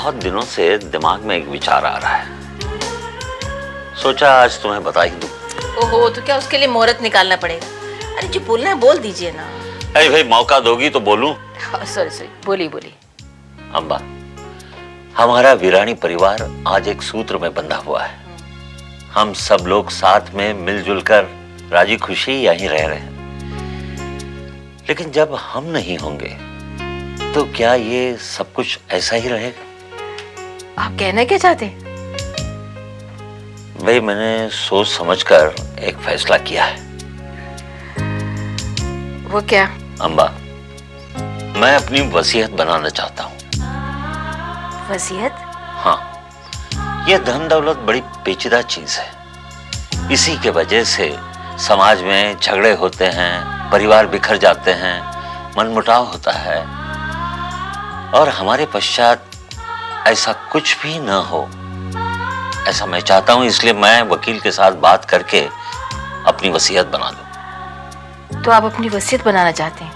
बहुत दिनों से दिमाग में एक विचार आ रहा है, सोचा आज तुम्हें बता ही दूं। ओहो, तो क्या उसके लिए मुहूर्त निकालना पड़ेगा? अरे जो बोलना है बोल दीजिए ना। अरे भाई, मौका दोगी तो बोलूं। सॉरी, बोली। अम्बा, हमारा वीरानी परिवार आज एक सूत्र में बंधा हुआ है। हम सब लोग साथ में मिलजुल कर राजी खुशी यहीं रह रहे हैं, लेकिन जब हम नहीं होंगे तो क्या ये सब कुछ ऐसा ही रहेगा? आप कहना क्या चाहते हैं? भाई, मैंने सोच समझकर एक फैसला किया है। वो क्या? अम्बा, मैं अपनी वसीयत बनाना चाहता हूँ। वसीयत? हाँ, ये धन दौलत बड़ी पेचीदा चीज है। इसी के वजह से समाज में झगड़े होते हैं, परिवार बिखर जाते हैं, मनमुटाव होता है, और हमारे पश्चात ऐसा कुछ भी न हो, ऐसा मैं चाहता हूं। इसलिए मैं वकील के साथ बात करके अपनी वसीयत बना दूं। तो आप अपनी वसीयत बनाना चाहते हैं?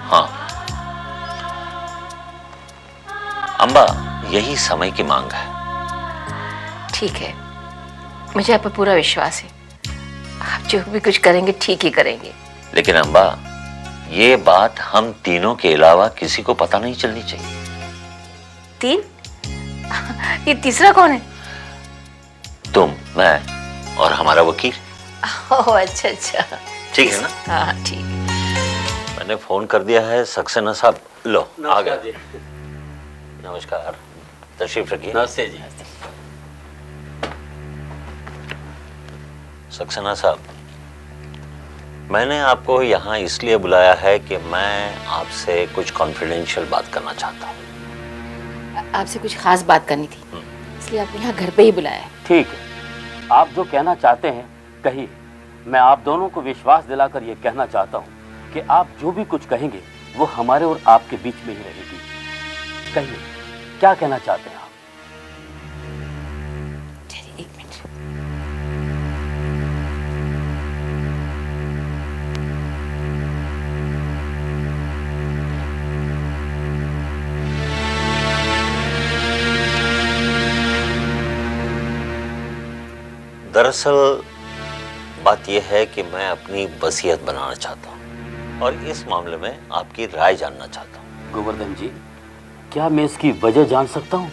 हाँ अम्बा, यही समय की मांग है। ठीक है, मुझे आप पर पूरा विश्वास है। आप जो भी कुछ करेंगे ठीक ही करेंगे। लेकिन अम्बा, ये बात हम तीनों के अलावा किसी को पता नहीं चलनी चाहिए। तीन? ये तीसरा कौन है? तुम, मैं और हमारा वकील। ओह, अच्छा। ठीक है ना? हाँ, ठीक। मैंने फोन कर दिया है सक्सेना साहब। लो, आ गए। नमस्कार, तशरीफ रखिए। नमस्ते जी। सक्सेना साहब, मैंने आपको यहाँ इसलिए बुलाया है कि मैं आपसे कुछ कॉन्फिडेंशियल बात करना चाहता हूँ। आपसे कुछ खास बात करनी थी, इसलिए आपको यहाँ घर पे ही बुलाया है। ठीक है, आप जो कहना चाहते हैं कहिए। मैं आप दोनों को विश्वास दिलाकर ये कहना चाहता हूँ कि आप जो भी कुछ कहेंगे वो हमारे और आपके बीच में ही रहेगी। कहिए, क्या कहना चाहते हैं आप? चलिए, एक मिनट। दरअसल बात यह है कि मैं अपनी वसीयत बनाना चाहता हूँ और इस मामले में आपकी राय जानना चाहता हूँ। गोवर्धन जी, क्या मैं इसकी वजह जान सकता हूँ?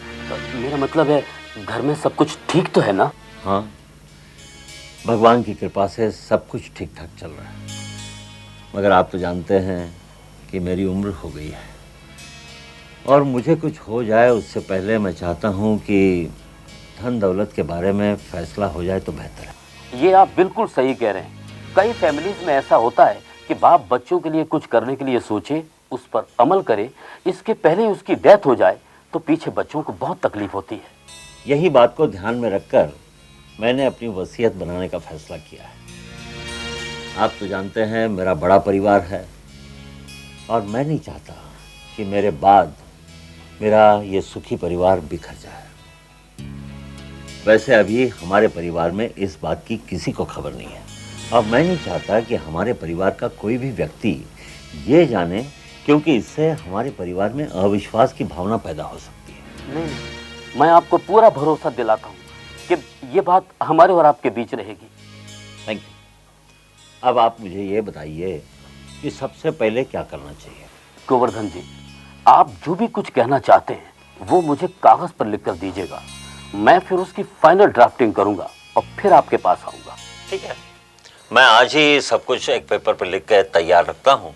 मेरा मतलब है, घर में सब कुछ ठीक तो है ना? हाँ, भगवान की कृपा से सब कुछ ठीक ठाक चल रहा है, मगर आप तो जानते हैं कि मेरी उम्र हो गई है और मुझे कुछ हो जाए उससे पहले मैं चाहता हूँ कि धन दौलत के बारे में फैसला हो जाए तो बेहतर है। ये आप बिल्कुल सही कह रहे हैं। कई फैमिलीज में ऐसा होता है कि बाप बच्चों के लिए कुछ करने के लिए सोचे, उस पर अमल करे, इसके पहले उसकी डेथ हो जाए तो पीछे बच्चों को बहुत तकलीफ होती है। यही बात को ध्यान में रखकर मैंने अपनी वसीयत बनाने का फैसला किया है। आप तो जानते हैं मेरा बड़ा परिवार है और मैं नहीं चाहता कि मेरे बाद मेरा ये सुखी परिवार बिखर जाए। वैसे अभी हमारे परिवार में इस बात की किसी को खबर नहीं है और मैं नहीं चाहता कि हमारे परिवार का कोई भी व्यक्ति ये जाने, क्योंकि इससे हमारे परिवार में अविश्वास की भावना पैदा हो सकती है। नहीं, मैं आपको पूरा भरोसा दिलाता हूँ कि ये बात हमारे और आपके बीच रहेगी। Thank you. अब आप मुझे ये बताइए कि सबसे पहले क्या करना चाहिए? गोवर्धन जी, आप जो भी कुछ कहना चाहते हैं वो मुझे कागज पर लिख कर दीजिएगा। मैं फिर उसकी फाइनल ड्राफ्टिंग करूंगा और फिर आपके पास आऊंगा। ठीक है, मैं आज ही सब कुछ एक पेपर पर लिख के तैयार रखता हूँ।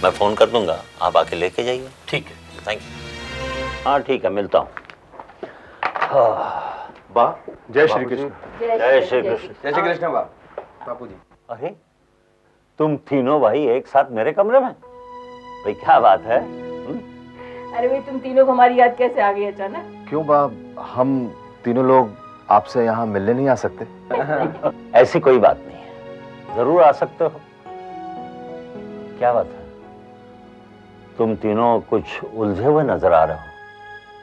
मैं फोन कर दूंगा, आप आके लेके जाइए। ठीक है, थैंक यू। हाँ ठीक है, मिलता हूँ। बा, जय श्री कृष्ण। जय श्री कृष्ण। जय श्री कृष्ण बा। बापू जी, अरे, तुम तीनों भाई एक साथ मेरे कमरे में? भाई क्या बात है? अरे भाई, तुम तीनों को हमारी याद कैसे आ गई अचानक? क्यों बा, हम तीनों लोग आपसे यहाँ मिलने नहीं आ सकते? ऐसी कोई बात नहीं है, जरूर आ सकते हो। क्या बात है, तुम तीनों कुछ उलझे हुए नजर आ रहे हो,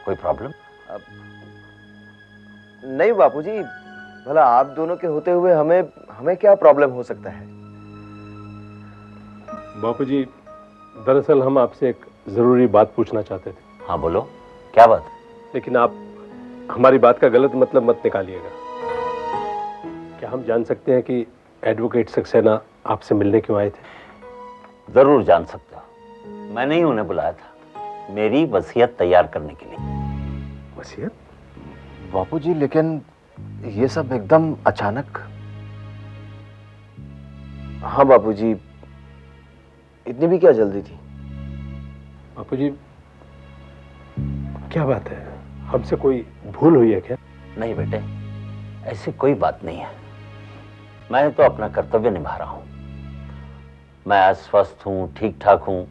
कोई प्रॉब्लम? नहीं बापूजी, भला आप दोनों के होते हुए हमें क्या प्रॉब्लम हो सकता है? बापूजी, दरअसल हम आपसे एक जरूरी बात पूछना चाहते थे। हाँ बोलो। क्या बात? लेकिन आप हमारी बात का गलत मतलब मत निकालिएगा। क्या हम जान सकते हैं कि एडवोकेट सक्सेना आपसे मिलने क्यों आए थे? जरूर जान सकते हो। मैंने ही उन्हें बुलाया था मेरी वसीयत तैयार करने के लिए। वसीयत? बापूजी, लेकिन ये सब एकदम अचानक। हाँ बापूजी, इतनी भी क्या जल्दी थी? बापूजी, क्या बात है? हमसे कोई भूल हुई है क्या? नहीं बेटे, ऐसी कोई बात नहीं है। मैं तो अपना कर्तव्य निभा रहा हूं। मैं आज स्वस्थ हूं, ठीक ठाक हूं,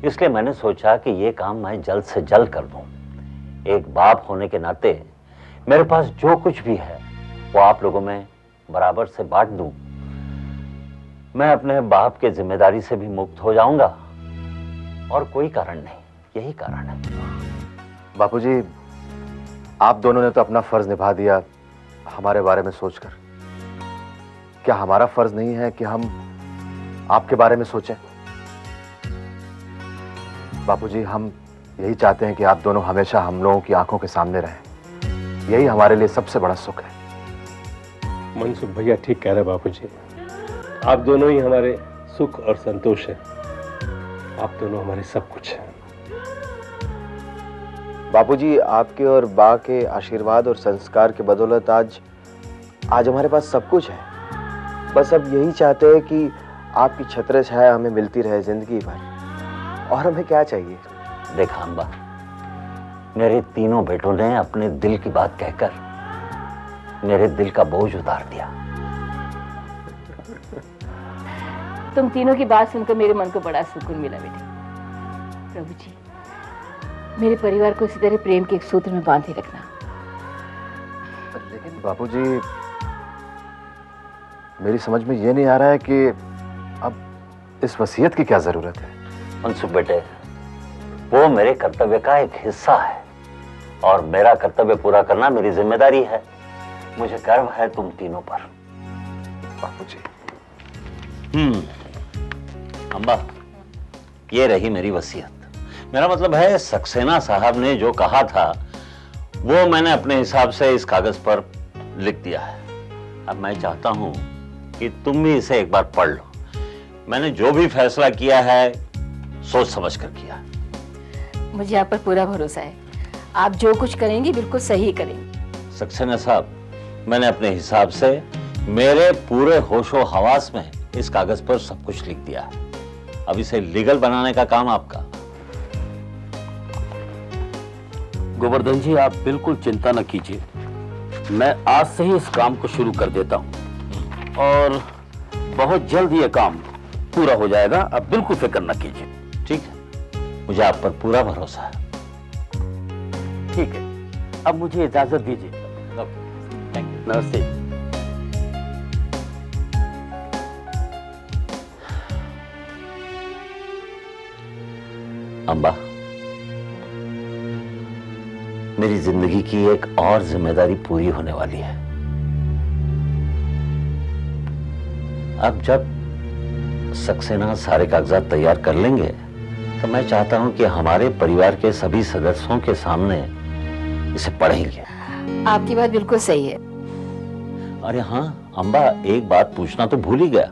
इसलिए मैंने सोचा कि ये काम मैं जल्द से जल्द कर दूं। एक बाप होने के नाते मेरे पास जो कुछ भी है वो आप लोगों में बराबर से बांट दूं। मैं अपने बाप के जिम्मेदारी से भी मुक्त हो जाऊंगा, और कोई कारण नहीं, यही कारण है। बापूजी, आप दोनों ने तो अपना फर्ज निभा दिया हमारे बारे में सोचकर। क्या हमारा फर्ज नहीं है कि हम आपके बारे में सोचें? बापूजी, हम यही चाहते हैं कि आप दोनों हमेशा हम लोगों की आंखों के सामने रहें। यही हमारे लिए सबसे बड़ा सुख है। मनसुख भैया ठीक कह रहे हैं बापूजी। आप दोनों ही हमारे सुख और संतोष हैं। आप दोनों हमारे सब कुछ हैं। बापूजी, आपके और बा के आशीर्वाद और संस्कार के बदौलत आज हमारे पास सब कुछ है। बस अब यही चाहते हैं कि आपकी छत्र छाया हमें मिलती रहे जिंदगी भर। और हमें क्या चाहिए? देखा अम्बा, मेरे तीनों बेटों ने अपने दिल की बात कहकर मेरे दिल का बोझ उतार दिया। तुम तीनों की बात सुनकर मेरे मन को बड़ा सुकून मिला बेटे। प्रभु जी, मेरे परिवार को इसी तरह प्रेम के एक सूत्र में बांधे रखना। लेकिन बापूजी, मेरी समझ में ये नहीं आ रहा है कि अब इस वसीयत की क्या जरूरत है? मनसुख बेटे, वो मेरे कर्तव्य का एक हिस्सा है, और मेरा कर्तव्य पूरा करना मेरी जिम्मेदारी है। मुझे गर्व है तुम तीनों पर। बापूजी। अम्बा, ये रही मेरी वसीयत। मेरा मतलब है, सक्सेना साहब ने जो कहा था वो मैंने अपने हिसाब से इस कागज पर लिख दिया है। अब मैं चाहता हूं कि तुम भी इसे एक बार पढ़ लो। मैंने जो भी फैसला किया है सोच समझ कर किया। मुझे आप पर पूरा भरोसा है। आप जो कुछ करेंगे बिल्कुल सही करेंगे। सक्सेना साहब, मैंने अपने हिसाब से मेरे पूरे होशो हवास में इस कागज पर सब कुछ लिख दिया है। अब इसे लीगल बनाने का काम आपका। गोवर्धन जी, आप बिल्कुल चिंता न कीजिए। मैं आज से ही इस काम को शुरू कर देता हूं, और बहुत जल्द ये काम पूरा हो जाएगा। आप बिल्कुल फिक्र न कीजिए। ठीक है, मुझे आप पर पूरा भरोसा है। ठीक है, अब मुझे इजाजत दीजिए। Thank you. नमस्ते। अम्बा, मेरी जिंदगी की एक और जिम्मेदारी पूरी होने वाली है। अब जब सक्सेना सारे कागजात तैयार कर लेंगे तो मैं चाहता हूं कि हमारे परिवार के सभी सदस्यों के सामने इसे पढ़ेंगे। आपकी बात बिल्कुल सही है। अरे हाँ अम्बा, एक बात पूछना तो भूल ही गया।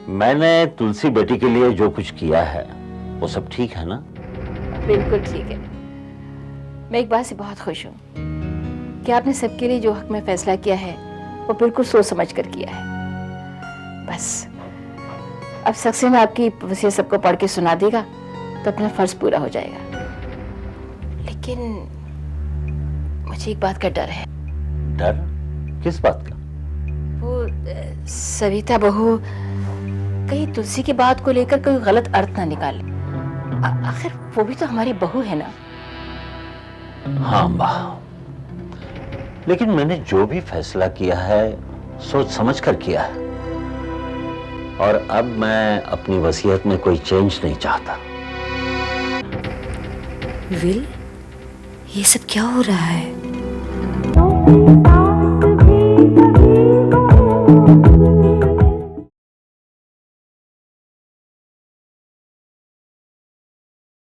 मैंने तुलसी बेटी के लिए जो कुछ किया है वो सब ठीक है ना? बिल्कुल ठीक है। मैं एक बात से बहुत खुश हूँ कि आपने सबके लिए जो हक में फैसला किया है वो बिल्कुल सोच समझ कर किया है। बस अब सक्सेना आपकी वसीयत सबको पढ़ के सुना देगा तो अपना फर्ज पूरा हो जाएगा। लेकिन मुझे एक बात का डर है। डर? किस बात का? वो सविता बहू कहीं तुलसी की बात को लेकर कोई गलत अर्थ ना निकाले। आखिर वो भी तो हमारी बहू है ना। हाँ अम्बा, लेकिन मैंने जो भी फैसला किया है सोच समझ कर किया है, और अब मैं अपनी वसीयत में कोई चेंज नहीं चाहता। विल, ये सब क्या हो रहा है?